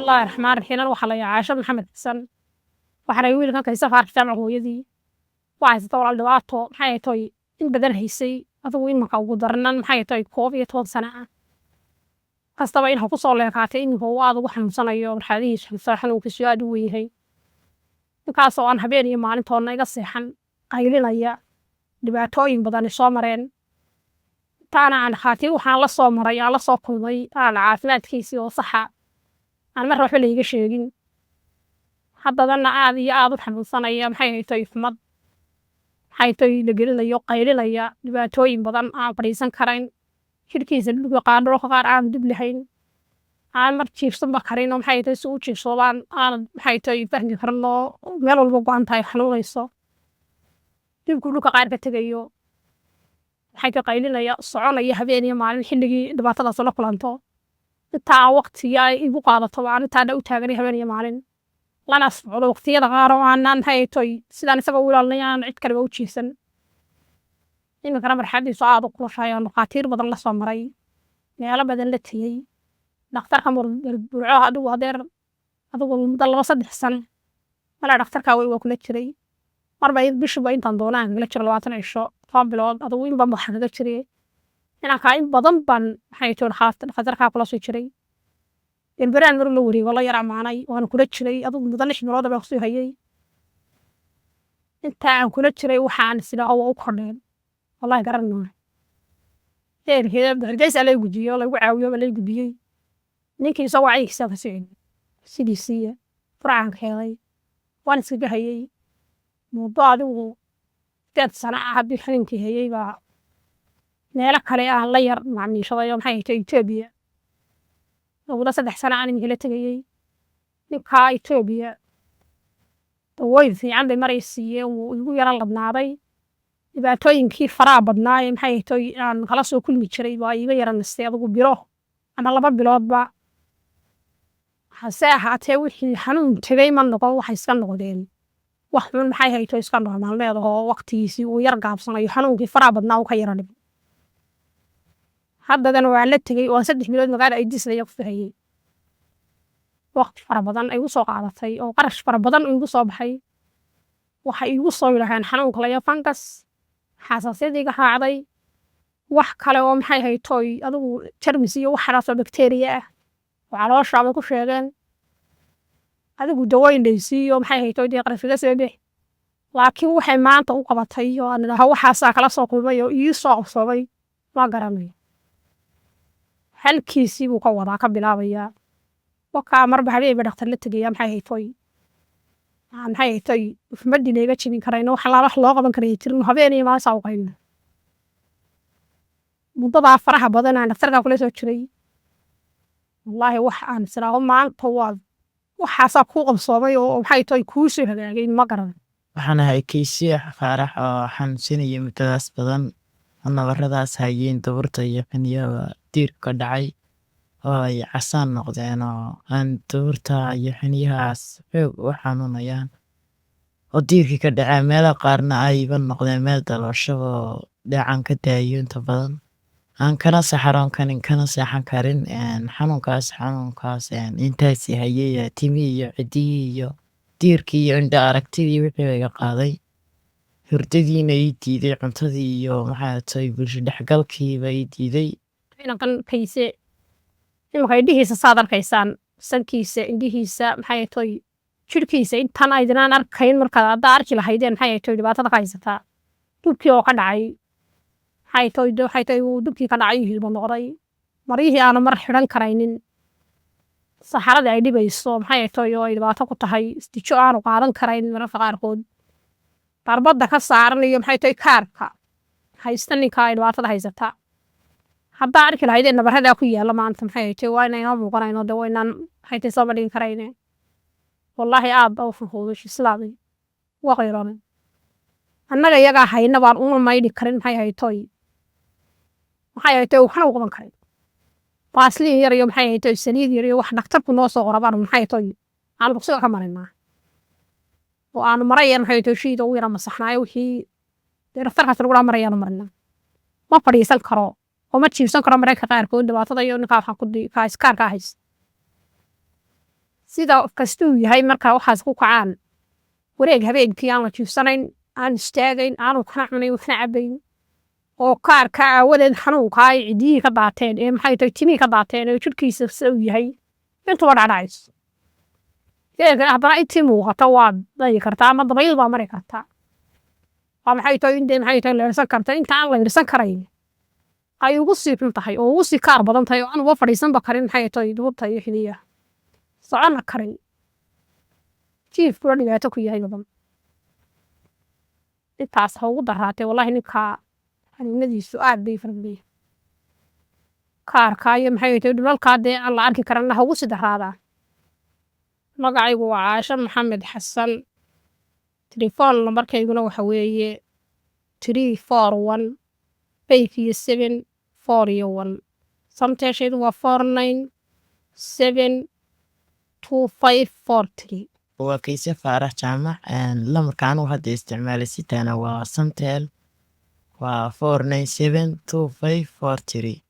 الله الرحمن الرحيم أنا waxaa la Caasho Maxamed Xasan waxaana wiilkan kaysa faartaan hooyadii waxay tawal dhawaato maxay tahay in badan haysay adigu in marka ugu darnaan maxay tahay 12 sano ah kastaba in ku soo leekaatay in uu aad ugu xanuunsanayo marxadiisa xanuunkiisu aad u weyn ninkaas oo aan habeen iyo maalintoona iga seexan qaylinaya dhibaatooyin badan soo mareen taana aan khaatir waxaan la soo maray aan la soo kulmay aan caafimaadkiisa oo saxa aan mar waxba la iga sheegin haddana aad iyo aad u xanuunsanaya maxay tahay xumad maxay tahay la gelinayo qaylinaya dhibaatooyin badan aan fadhiisan karayn shirkiisa dhulka qaar aan dib lahayn aan mar jiifsan ba karin oo maxay tahay soo jiifsadaan aan maxay tahay fahmi karno meel walba go'an tahay xanuunayso dibku dhulka qaar ka tagayo maxay ka qaylinaya soconaya habeen iyo maalin xilligii dhibaatadaas la kulanto intaa waqtiga ay igu qaadato aan intaa u taaganay habeen iyo maalin lana socdo waqtiyada qaar oo aan haytoy sidaan isaga u ilaalinayaan cid kale u jiisan in kana marxadiisu aad u qurxayaan qaatiir badan la soo maray meelo badan la tiyay dhakhtarka burco adigu adeer adigu muddo 2-3 sano wala dhakhtarka way kula jiray marba bishiba intaan doonaan la jiro 20 cisho 5 bilood adigu in baan wax kaga jiray inaan ka in badan baan haytoon dhakhtarka kula soo jiray in baraan mar la wariyo wala yar amaanay waan kula jiray adigu muddo 6 bilood baan soo hayay inta aan kula jiray waxaan sida oo u kordheen والله قررنا غير كذا بدرجة على وجهي والله وعاوي ولا يقبيي نيكي سوى عيك سافة سعيد سيديسية فرعان خيالي وانا سجهي موضوع له 3 سنة عبد حنتي هي بقى نالك عليها الله ير معني شو يوم حي تبيه ولا 3 سنة أنا نقول تجي نكاي تبيه طويل في عندي مريسية ويقول يلا بناري dhibaatooyinkii faraha badnaa ee maxay tahay aan kala soo kulmi jiray waa iga yaranastay adigu biro ama 2 biloodba hase ahaatee wixii xanuun tagay ma noqon waxay iska noqdeen wax xun maxay hayto iska normal leedahay waqtigiisii uu yar gaabsanayo xanuunkii faraha badnaa uu ka yaranay haddana waa la tagay oo 3 bilood magaala ay disnay ku fahayay waqti fara badan ay u soo qaadatay oo qarash fara badan ugu soo baxay waxa igu soo yiraahdeen xanuunka la fungus xasaasiyadiga raacday wax kale oo maxay haytoy adigu jarmis iyo wax raasoo bacteria ah oo caloosha ay ku sheegeen adigu dawayn dhaysiyo maxay haytoy qarafida sabab laakiin waxay maanta u qabatay oo aan ilaha waxaas kala soo kulmay oo ii soo qabsoomay ma garanay halkiisii buu ka wadaa ka bilaabaya waka marba habeen dhakhtar la tagay maxay haytoy maxay tahay fmadina iga jibin karayno wax loo qaban karay tirin habeen iyo maas oo qayb mudada faraha badan aan dhakhtarka kula soo jiray wallahi wax aan siraago maanta waxaas ku qabsoomay oo maxay tahay ku soo hagaagay ma garan waxaan ahay kaysiya faarax oo xanuunsanaya mudadaas badan nabaradaas hayeen dabarta iyo xiniyaha diirka dhacay oo ay casaan noqdeen oo aan dabarta iyo xiniyahaas xoog u xanuunayaan oo diirkii ka dhacay meelo qaarna ay noqdeen meel daloosho oo dhacan ka daayo inta badan aan kana saxaroon kana seexan karin xanuunkaas intaas hayay timi iyo cidii iyo diirkii iyo indha aragtidii wixii iga qaaday hurdadiina ay diiday cuntadii iyo maxay tahay bulsho dhexgalkiiba ay diiday inaan kayse waxay dhihiisa saad arkaysaan sankiisa indhihiisa maxay tahay jirkiisa intaan aydan arkayn marka aad arki lahaydeen maxay tahay dhibaatada ka haysataa dubkii oo ka dhacay maxay tahay dubkii ka dhacay hilbo noqday marihii aan mar xiran karaynin saxarada ay dhibayso maxay tahay oo dhibaato ku tahay istijo aan qaadan karayn mararka qaarkood darbada ka saaran iyo maxay tahay kaarka haystan ninka dhibaatada haysataa hadda arki lahaydeen nabarada ku yaala maanta maxay tahay waa inay aan muuqanayno dawaynaan maxay tahay soo badin karayne wallahi aad oo fuhuush islaamay waa qeyran annaga iyaga hayna baan uma maydi karin maxay tahay waxna u qaban karin baasliin yar iyo maxay tahay saliid yar iyo wax dhakhtarku noo soo qorabaan maxay tahay aan bogsiga ka marinaa oo aan marayaan maxay tahay shiid oo yara masaxnaayo wixii dhakhtarkaas lagu marayaan marina ma fadhiisan karo وما تشيفسان كرام مريكا قاركود dhibaatada iyo ninka waxa ku iskaarka hays sida kastuu yahay marka waxaas ku kacaan wareeg habeenkii aan la jiifsanayn aan istaagayn aanu kana cunayn waxna cabayn oo kaarka aawadeed xanuunka ay cidiyihii ka daateen ee maxay tahay timihii ka daateen ee jidhkiisa sida uu yahay intuba dhacdhacayso geelkan haddana intii muuqata waad dayi kartaa ama dabayl baa mari kartaa waa maxay tahay intay maxay tahay leersan karta inta aan leersan karayn ay ugu sii xun tahay oo ugu sii kaar badan tahay oo aan uga fadhiisanba karin maxay tahay duubta iyo xiliya soconna karin jiifkuna dhibaato ku yahay badan intaas ha ugu daraatee wallahi ninkaa xanuunadiisu aad bay farabadeen kaarka iyo maxay tahay dhulalkaa dee aan la arki karana ha ugu sii daraadaa magacaygu waa caasho maxamed xasan telefoon lambarkayguna waxa weeye 341 5 iyo 7 4 iyo 1 samteeshaydu waa 497254 waa Kayse Faarax Jaamac lamarka anigu hadda isticmaalay sitaana waa Samtel waa 497254